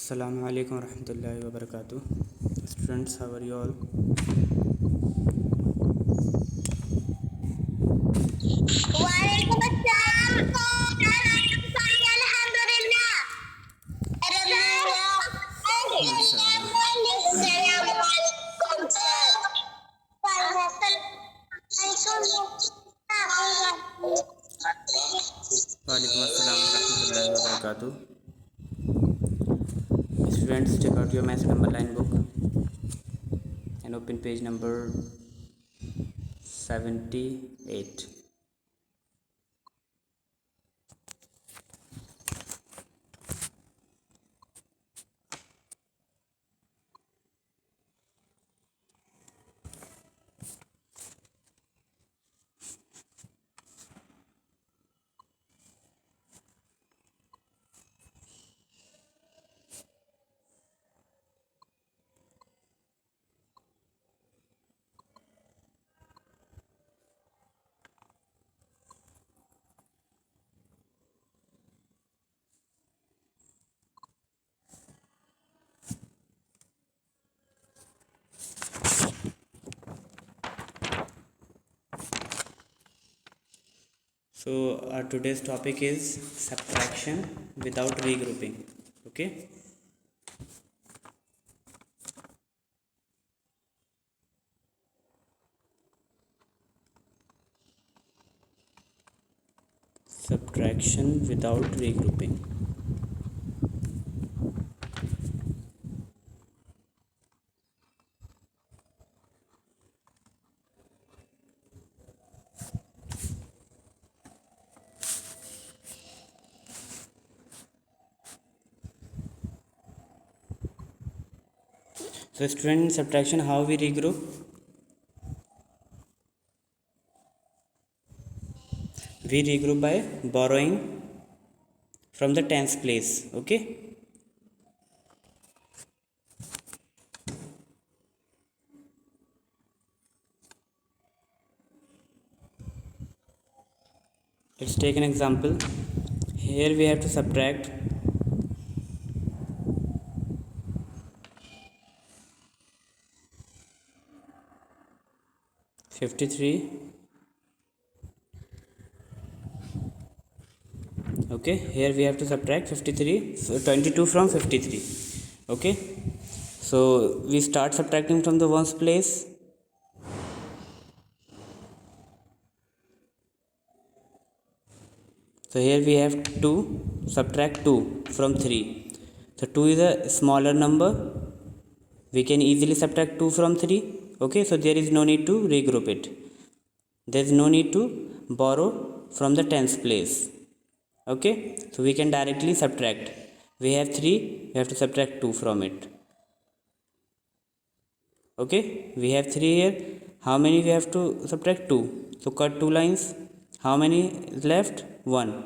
Assalamu alaikum warahmatullahi wabarakatuh. Students, how are you all? Walaikum assalam warahmatullahi wabarakatuh. Students, take out your maths number line book and open page number 78. So our today's topic is subtraction without regrouping. Okay. Subtraction without regrouping. So student, subtraction, how we regroup? We regroup by borrowing from the tens place. Okay. Let's take an example. Here we have to subtract 53. Okay, here we have to subtract 53, so 22 from 53. Okay, so we start subtracting from the ones place. So here we have to subtract 2 from 3. So 2 is a smaller number. We can easily subtract 2 from 3. Okay, so there is no need to regroup it. There is no need to borrow from the tens place. Okay, so we can directly subtract. We have 3, we have to subtract 2 from it. Okay, we have 3 here. How many we have to subtract? 2. So cut 2 lines. How many is left? 1.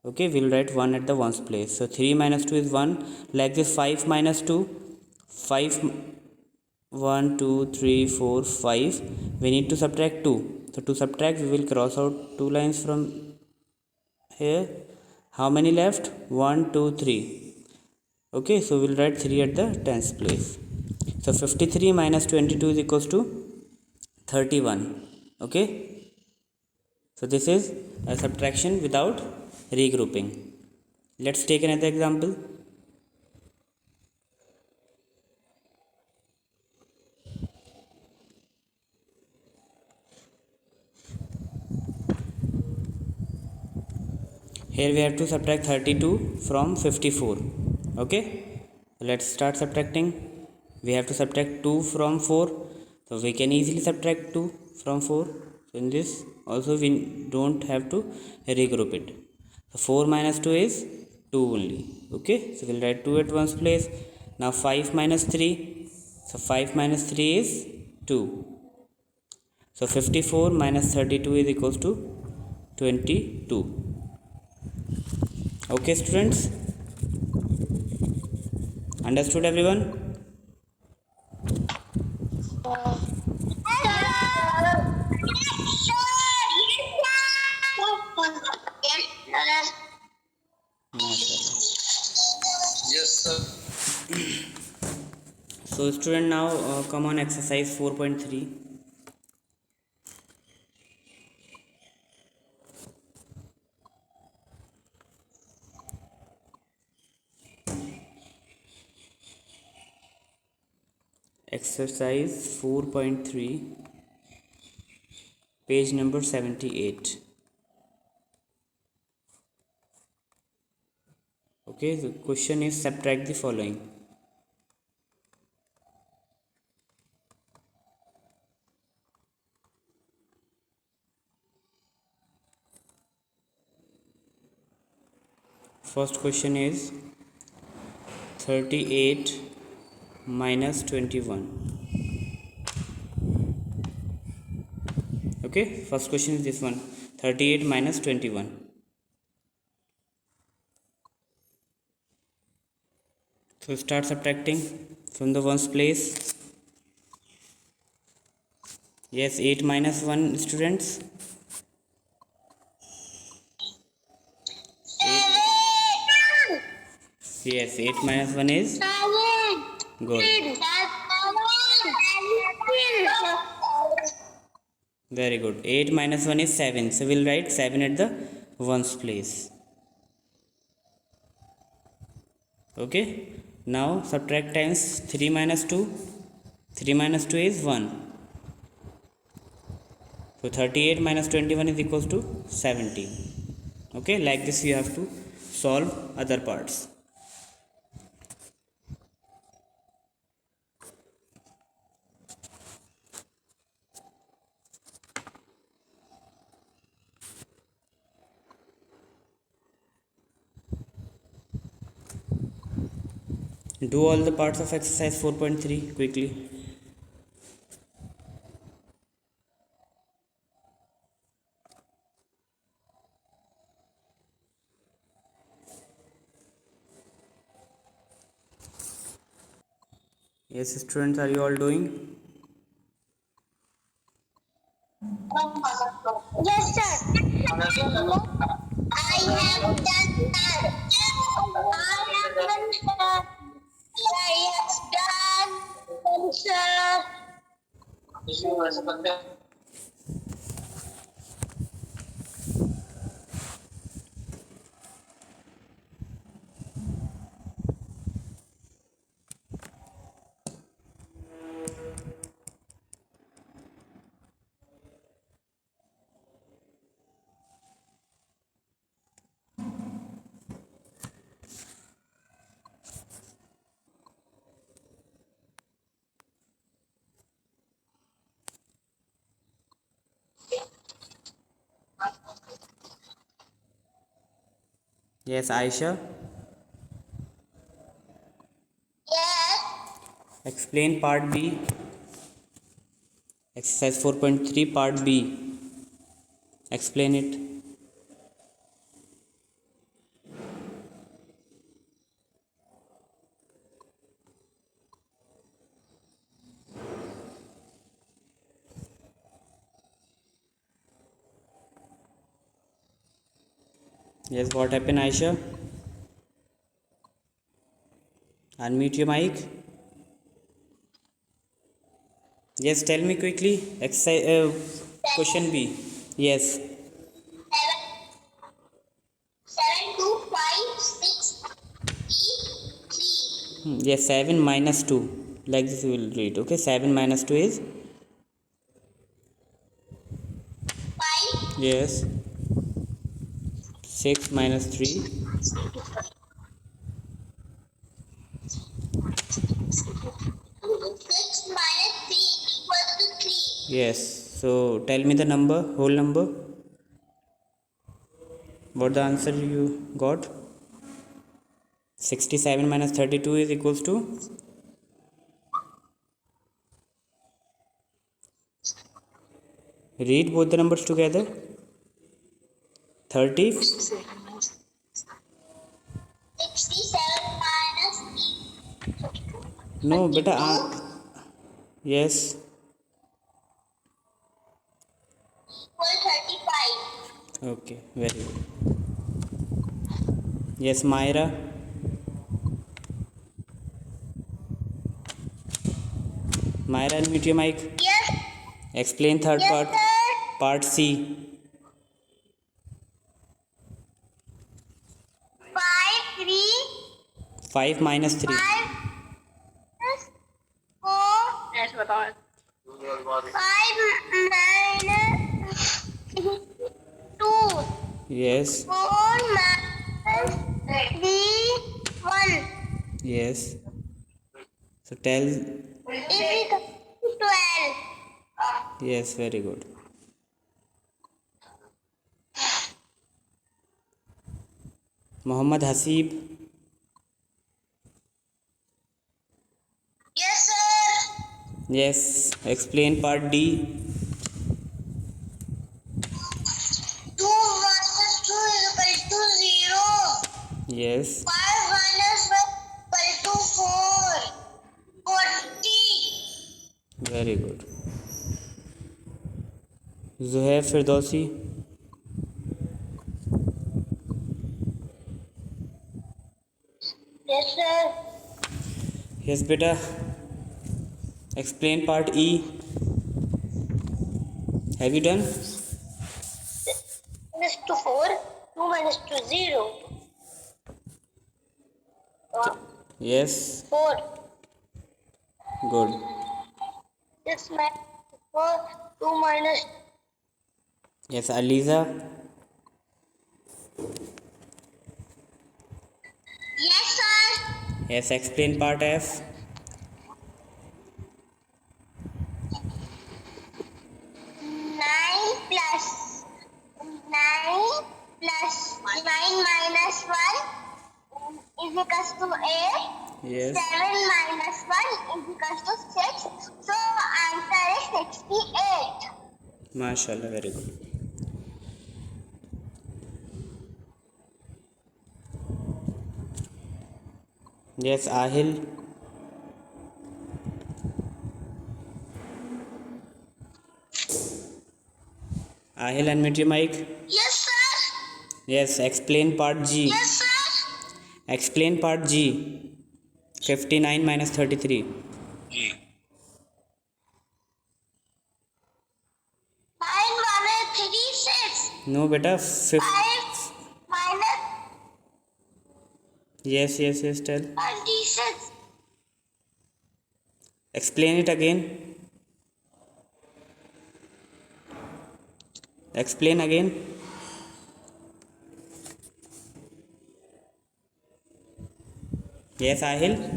Okay, we'll write 1 at the ones place. So 3 minus 2 is 1. Like this, 5 minus 2. 5, 1, 2, 3, 4, 5. We need to subtract 2. So to subtract, we will cross out 2 lines from here. How many left? 1, 2, 3. Okay, so we'll write 3 at the tens place. So 53 minus 22 is equals to 31. Okay, so this is a subtraction without regrouping. Let's take another example. Here we have to subtract 32 from 54. Okay, let's start subtracting. We have to subtract 2 from 4, so we can easily subtract 2 from 4. So in this also we don't have to regroup it. So 4 minus 2 is 2 only. Okay, so we'll write 2 at ones place. Now 5 minus 3, so 5 minus 3 is 2. So 54 minus 32 is equals to 22. Okay students, understood everyone? Yes. So student, now come on exercise 4.3. Exercise 4.3, page number 78. Okay, the question is subtract the following. First question is 38 minus 21. Okay, first question is this one, 38 minus 21. So start subtracting from the ones place. Yes, 8 minus 1, students. 8. Yes, 8 minus 1 is good. Very good. 8 minus 1 is 7. So we'll write 7 at the ones place. Okay. Now subtract times 3 minus 2. 3 minus 2 is 1. So 38 minus 21 is equals to 17. Okay. Like this you have to solve other parts. Do all the parts of exercise 4.3 quickly. Yes, students, are you all doing? Yes, sir. I have done that. I have done that. Sir. Yes, Aisha. Yes. Explain part B. Exercise 4.3 part B. Explain it. Yes, what happened, Aisha? Unmute your mic. Yes, tell me quickly. Exercise question B. Yes. 7, 2, 5, 6, 3. Yes, 7 minus 2. Like this we will read. Okay, 7 minus 2 is? 5. Yes. 6 minus 3. 6 minus 3 equals to 3. Yes. So tell me the number, whole number. What the answer you got? 67 minus 32 is equals to? Read both the numbers together. 30. 67 minus 3. No, beta. Yes. Equal 35. Okay, very good. Yes, Myra. Myra, unmute your mic. Yes. Explain third Yes, part. sir. Part C. 5, 3, 5 minus 3. 5 plus 4. Yes, बताओ. 5 minus 2. Yes. 4 minus 3, 1. Yes. So tell. Is equal to 12. Yes, very good. Mohammad Hasib. Yes, sir. Yes. Explain part D. 2 minus 2 is equal to 0. Yes. 5 minus 1 is equal to 4. 40. Very good. Zuhair Firdausi. Yes, sir. Yes, beta. Explain part E. Have you done? Minus 2, 4. 2 minus 2, 0. Yes. 4. Good. 6 minus 4. 2 minus. Yes, Aliza. Yes, sir. Yes, explain part F. 9 plus 9 plus 9 minus 1 is equals to 8. Yes. 7 minus 1 is equals to 6. So answer is 68. MashaAllah, very good. Yes, Ahil. Ahil, unmute your mic. Yes, sir. Yes, explain part G. Yes, sir. Explain part G. 59 minus 33. 9 minus 3, 6. No, beta. 5 minus Yes, tell. 26. Explain it again. Explain again. Yes, Ahil. 9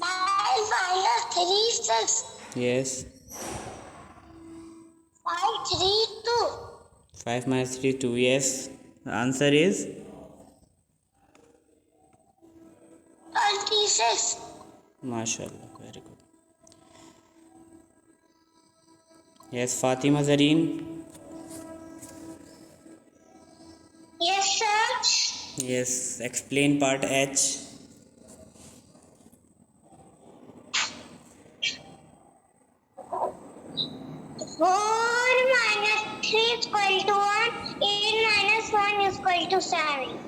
minus 3, 6. Yes. 5, 3, 2. 5 minus 3, 2. Yes. The answer is 26. MashaAllah. Very good. Yes, Fatima Zareen. Yes, sir. Yes, explain part H. 4 minus 3 is equal to 1. 8 minus 1 is equal to 7.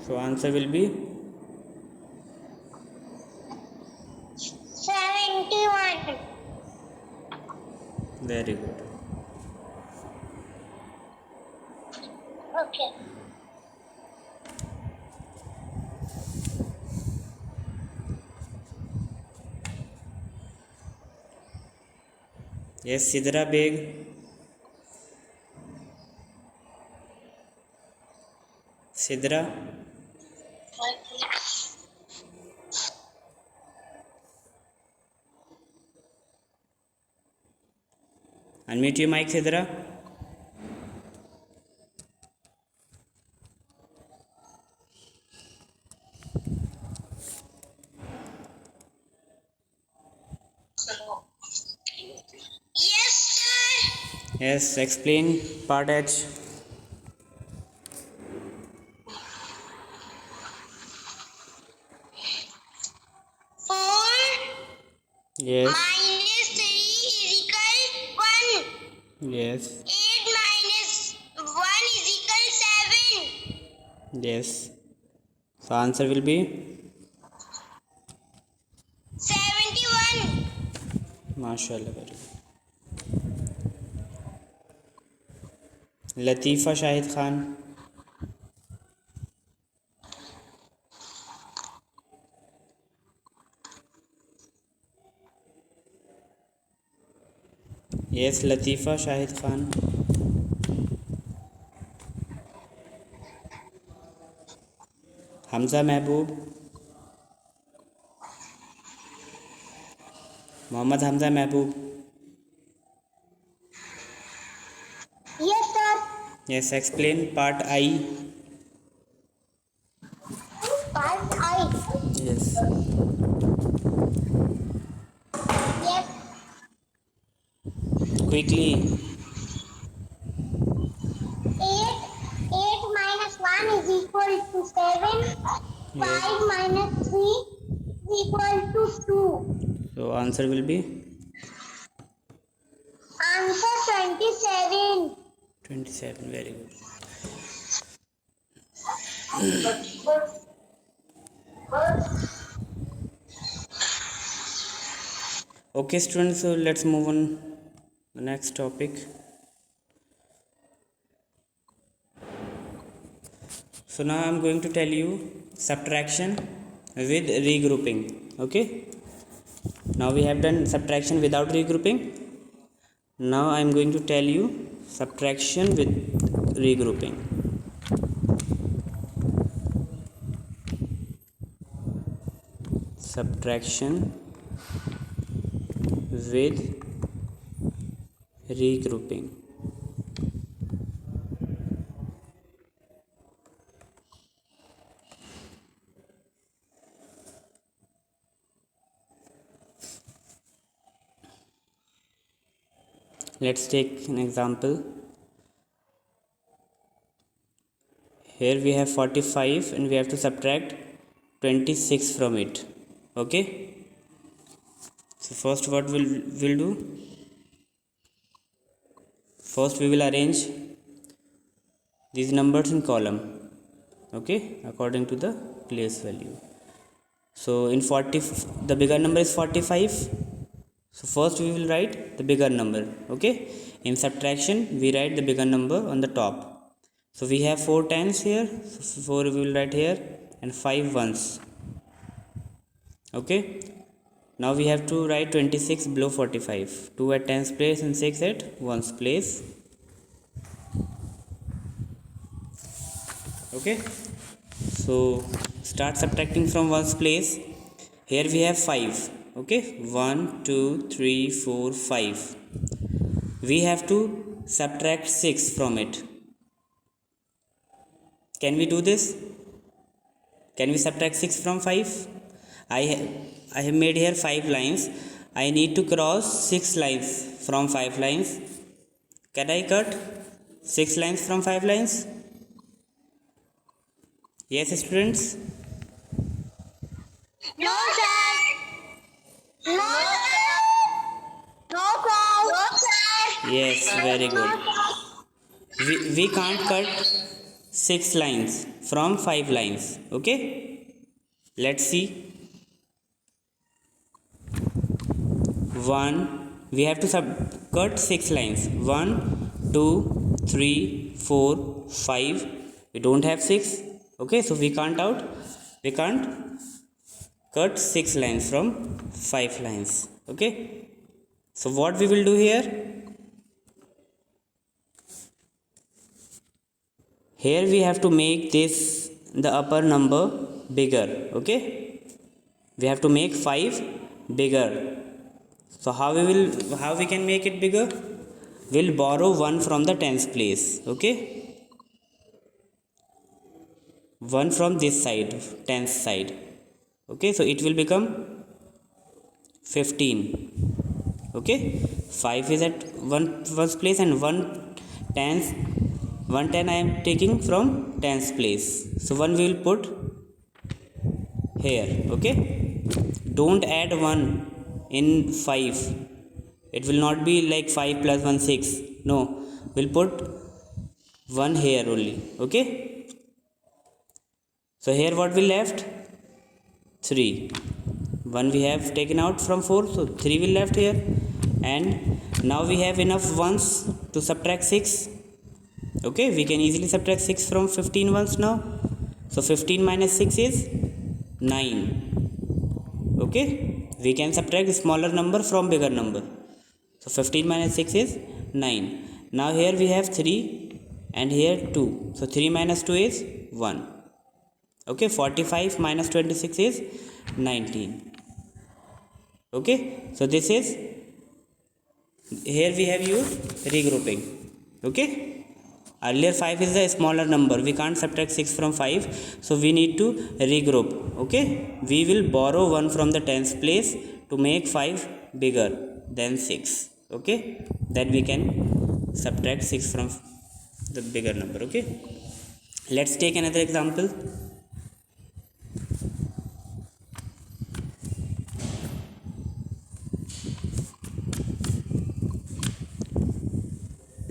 So answer will be 71. very good. Okay. Yes, Sidra Beg. Sidra. Unmute your mic, Sidra. Yes, sir. Yes, explain part H. 4 Yes. minus 3 is equal 1. Yes. 8 minus 1 is equal 7. Yes. So answer will be 71. माशाल्लाह, very good. Latifa Shahid Khan. Yes, Latifa Shahid Khan. Hamza Mehboob. Mohammad Hamza Mehboob. Yes, sir. Yes, explain part I. Part I. Yes. Yes. Quickly. 8 minus 1 is equal to 7. 5 minus 3 is equal to 2. So answer will be Answer 27. 27. Very good. Okay, students. So let's move on the next topic. So now I'm going to tell you subtraction with regrouping. Okay. Now we have done subtraction without regrouping. Now I'm going to tell you subtraction with regrouping. Subtraction with regrouping. Let's take an example. Here we have 45 and we have to subtract 26 from it. Okay. So first what we'll do? First we will arrange these numbers in column. Okay, according to the place value. So in 40, the bigger number is 45. So first we will write the bigger number. Okay, in subtraction we write the bigger number on the top. So we have 4 tens here, so 4 we will write here and 5 ones. Okay, now we have to write 26 below 45. 2 at tens place and 6 at ones place. Okay, so start subtracting from ones place. Here we have 5. Okay, 1 2 3 4 5. We have to subtract 6 from it. Can we do this? Can we subtract 6 from 5? I have made here 5 lines. I need to cross 6 lines from 5 lines. Can I cut 6 lines from 5 lines? Yes, students? No, sir. No, sir. No, sir. No, sir. Yes, very good. We can't cut 6 lines from 5 lines. Okay, let's see. 1, we have to cut 6 lines. 1 2 3 4 5. We don't have 6. Okay, so we can't cut 6 lines from 5 lines. Okay, so what we will do here? Here we have to make this the upper number bigger. Okay, we have to make 5 bigger. So how we can make it bigger? We'll borrow 1 from the tens place. Okay, 1 from this side, tens side. Okay, so it will become 15. Okay, 5 is at one's place and 110 I am taking from tens place. So 1 we will put here. Okay, don't add 1 in 5. It will not be like 5 plus 1 6. No, we'll put 1 here only. Okay, so here what we left? 3. 1 we have taken out from 4, so 3 will left here. And now we have enough ones to subtract 6. Okay, we can easily subtract 6 from 15 ones now. So 15 minus 6 is 9. Okay, we can subtract a smaller number from bigger number. So 15 minus 6 is 9. Now here we have 3 and here 2. So 3 minus 2 is 1. Okay, 45 minus 26 is 19. Okay, so this is, here we have used regrouping. Okay, earlier 5 is the smaller number, we can't subtract 6 from 5, so we need to regroup. Okay, we will borrow 1 from the tens place to make 5 bigger than 6. Okay, then we can subtract 6 from the bigger number. Okay, let's take another example.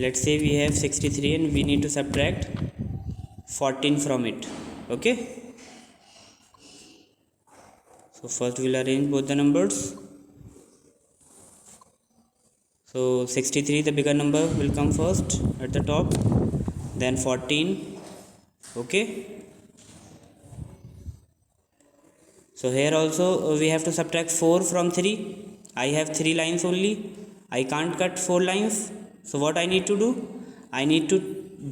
Let's say we have 63 and we need to subtract 14 from it. Okay, so first we'll arrange both the numbers. So 63, the bigger number, will come first at the top, then 14. Okay, so here also we have to subtract 4 from 3. I have 3 lines only, I can't cut 4 lines. So what I need to do, I need to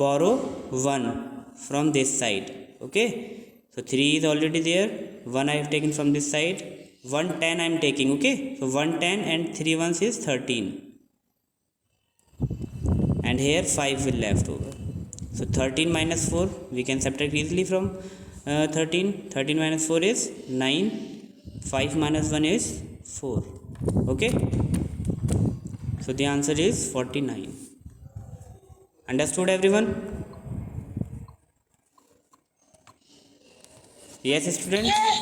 borrow 1 from this side. Okay, so 3 is already there, 1 I have taken from this side, 110 I am taking. Okay, so 110 and 3 ones is 13, and here 5 will left over. So 13 minus 4 we can subtract easily from 13 minus 4 is 9, 5 minus 1 is 4. Okay, so the answer is 49. Understood everyone? Yes students? Yes, sir.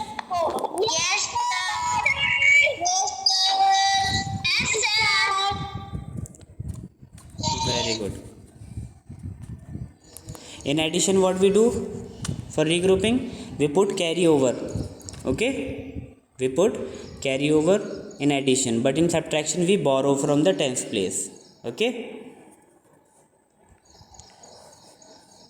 Yes, sir. Yes, sir. Very good. In addition, what we do for regrouping, we put carry over. Okay, we put carry over in addition, but in subtraction we borrow from the tens place. Okay,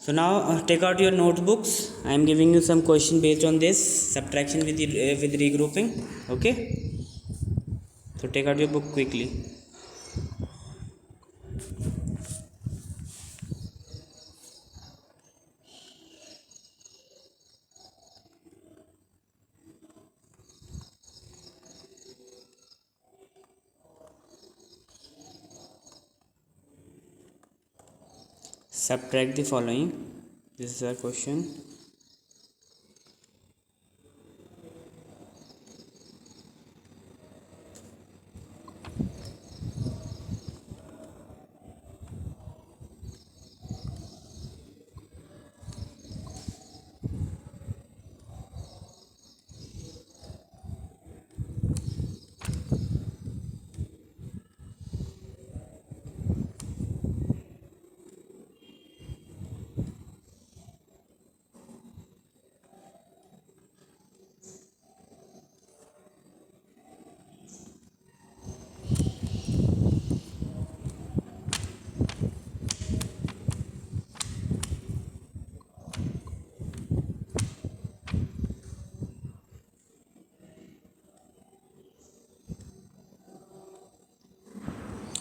so now take out your notebooks. I am giving you some question based on this subtraction with regrouping. Okay, so take out your book quickly. Subtract the following. This is our question.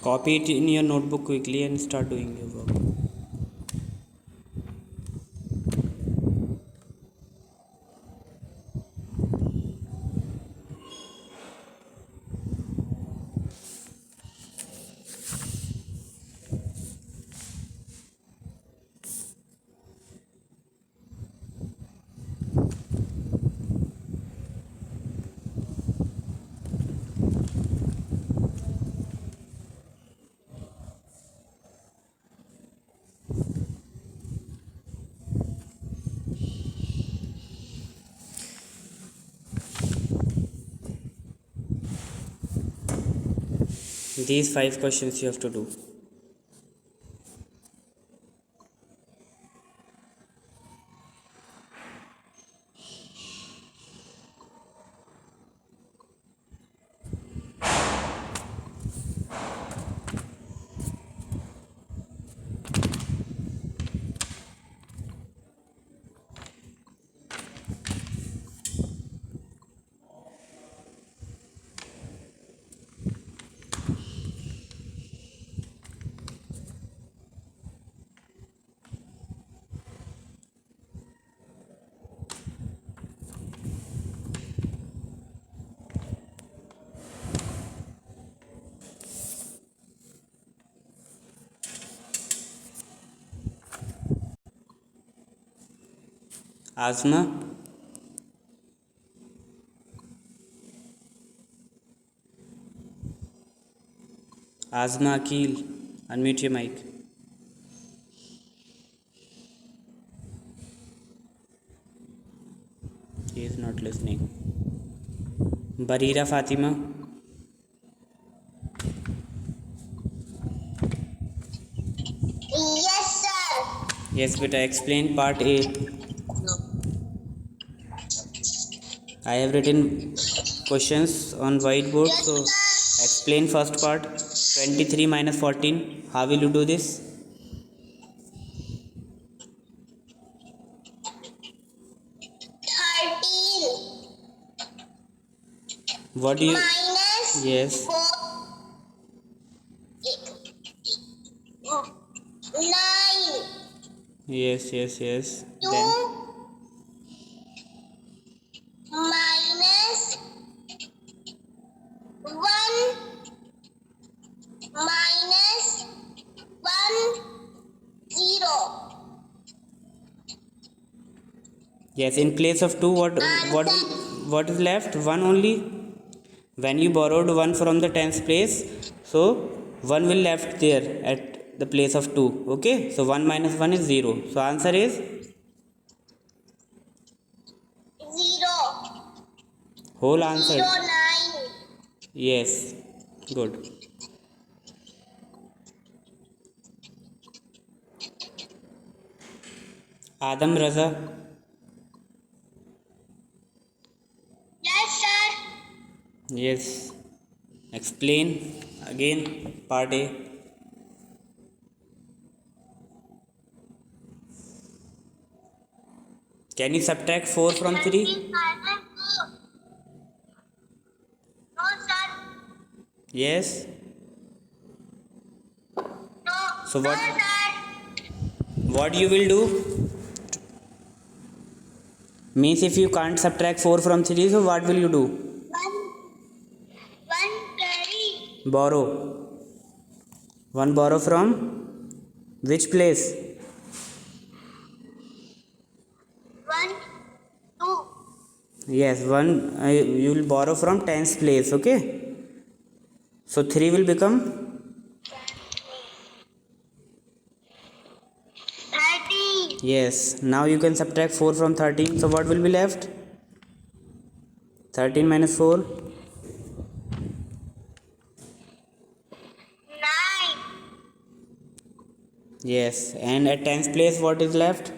Copy it in your notebook quickly and start doing your work. These 5 questions you have to do. Asma, Asma Akil, unmute your mic. He is not listening. Barira Fatima. Yes, sir. Yes, beta, explain part A. I have written questions on whiteboard, Yes, so sir. explain first part. 23 minus 14. How will you do this? 13 What do you? minus Yes. 4, 9, Yes. Yes. Yes. 2 Then. minus 1 minus 1, 0. Yes. In place of two, what Answer. what is left? One only. When you borrowed one from the tens place, so one will left there at the place of two. Okay. So 1 minus 1 is 0. So answer is 0, whole answer. 9. Yes. Good. Adam Raza. Yes, sir. Yes. Explain again part A. Can you subtract 4 from 3? 13 minus 4. No, sir. Yes. No. So No, what sir. you will do? Means if you can't subtract 4 from 3, so what will you do? 1 carry. Borrow. One borrow from which place? 1, 2. Yes, one you will borrow from tens place. Okay. So 3 will become 30. yes. Now you can subtract 4 from 13. So what will be left? 13 minus 4. 9. Yes. And at tens place, what is left?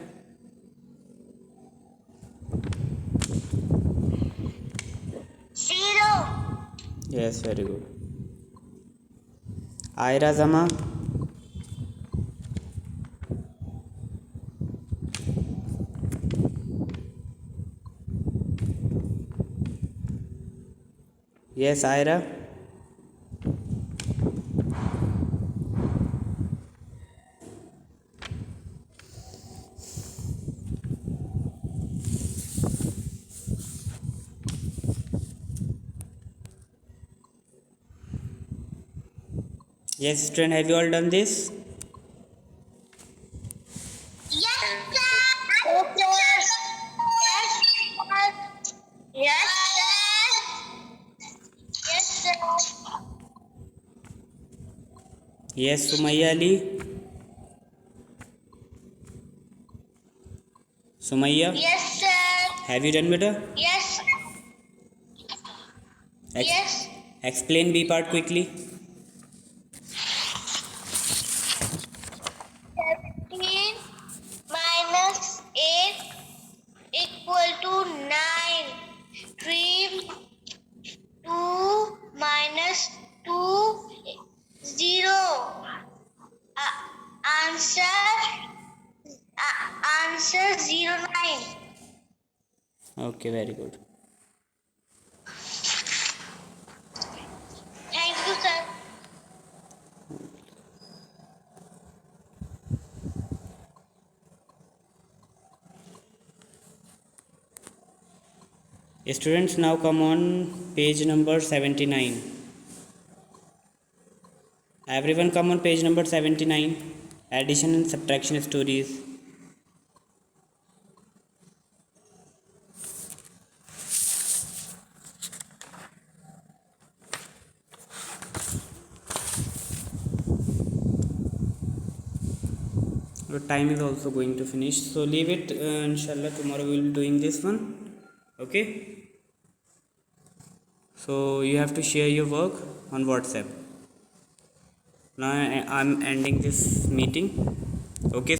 0. Yes, very good. Aira Zama. Yes, Aira. Yes, student, have you all done this? Yes, sir. Yes, sir. Yes, sir. Yes, Sumayya Ali. Sumayya, Yes, sir. have you done beta? Yes. Yes. Explain B part quickly. 17 minus 8 equal to 9. 3, 2 minus 2, 0. Answer 09. Okay, very good. Thank you, sir. Students, now come on page number 79. Everyone come on page number 79. Addition and subtraction stories. Your time is also going to finish, so leave it. Inshallah tomorrow we will be doing this one. Okay, so you have to share your work on WhatsApp. Now I'm ending this meeting. Okay.